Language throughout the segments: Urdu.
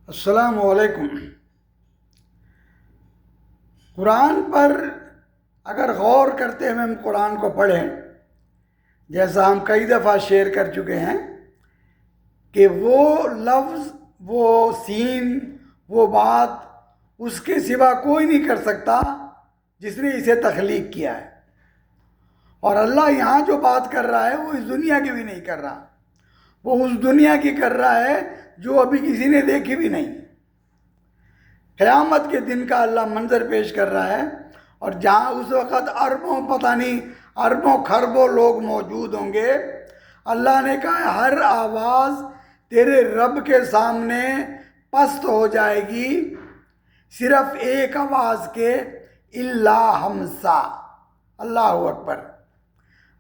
السلام علیکم۔ قرآن پر اگر غور کرتے ہوئے ہم قرآن کو پڑھیں، جیسا ہم کئی دفعہ شیئر کر چکے ہیں کہ وہ لفظ، وہ سین، وہ بات اس کے سوا کوئی نہیں کر سکتا جس نے اسے تخلیق کیا ہے۔ اور اللہ یہاں جو بات کر رہا ہے وہ اس دنیا کی بھی نہیں کر رہا، وہ اس دنیا کی کر رہا ہے جو ابھی کسی نے دیکھی بھی نہیں۔ قیامت کے دن کا اللہ منظر پیش کر رہا ہے، اور جہاں اس وقت اربوں، پتہ نہیں اربوں خربوں لوگ موجود ہوں گے، اللہ نے کہا ہر آواز تیرے رب کے سامنے پست ہو جائے گی، صرف ایک آواز کے، الا ہمسا، اللہ اکبر۔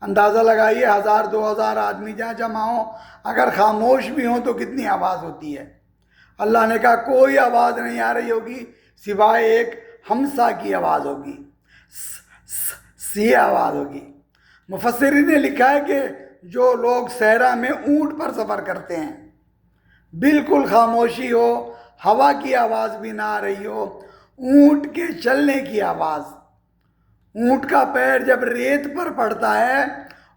اندازہ لگائیے 1000 2000 آدمی جہاں جمع ہوں، اگر خاموش بھی ہوں تو کتنی آواز ہوتی ہے۔ اللہ نے کہا کوئی آواز نہیں آ رہی ہوگی سوائے ایک ہمسا کی آواز ہوگی، سی آواز ہوگی۔ مفسرین نے لکھا ہے کہ جو لوگ صحرا میں اونٹ پر سفر کرتے ہیں، بالکل خاموشی ہو، ہوا کی آواز بھی نہ آ رہی ہو، اونٹ کے چلنے کی آواز، اونٹ کا پیر جب ریت پر پڑتا ہے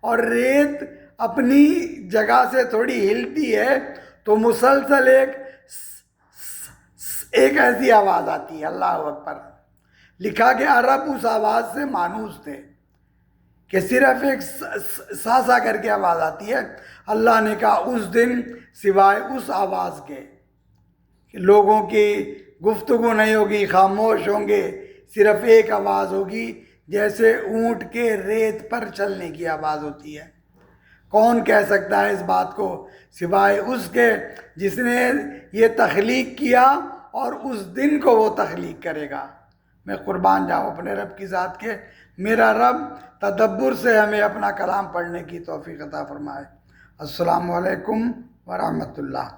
اور ریت اپنی جگہ سے تھوڑی ہلتی ہے تو مسلسل ایک ایسی آواز آتی ہے، اللہ اکبر۔ لکھا کہ عرب اس آواز سے مانوس تھے کہ صرف ایک سا سا کر کے آواز آتی ہے۔ اللہ نے کہا اس دن سوائے اس آواز کے کہ لوگوں کی گفتگو نہیں ہوگی، خاموش ہوں گے، صرف ایک آواز ہوگی جیسے اونٹ کے ریت پر چلنے کی آواز ہوتی ہے۔ کون کہہ سکتا ہے اس بات کو سوائے اس کے جس نے یہ تخلیق کیا اور اس دن کو وہ تخلیق کرے گا۔ میں قربان جاؤں اپنے رب کی ذات کے، میرا رب تدبر سے ہمیں اپنا کلام پڑھنے کی توفیق عطا فرمائے۔ السلام علیکم ورحمۃ اللہ۔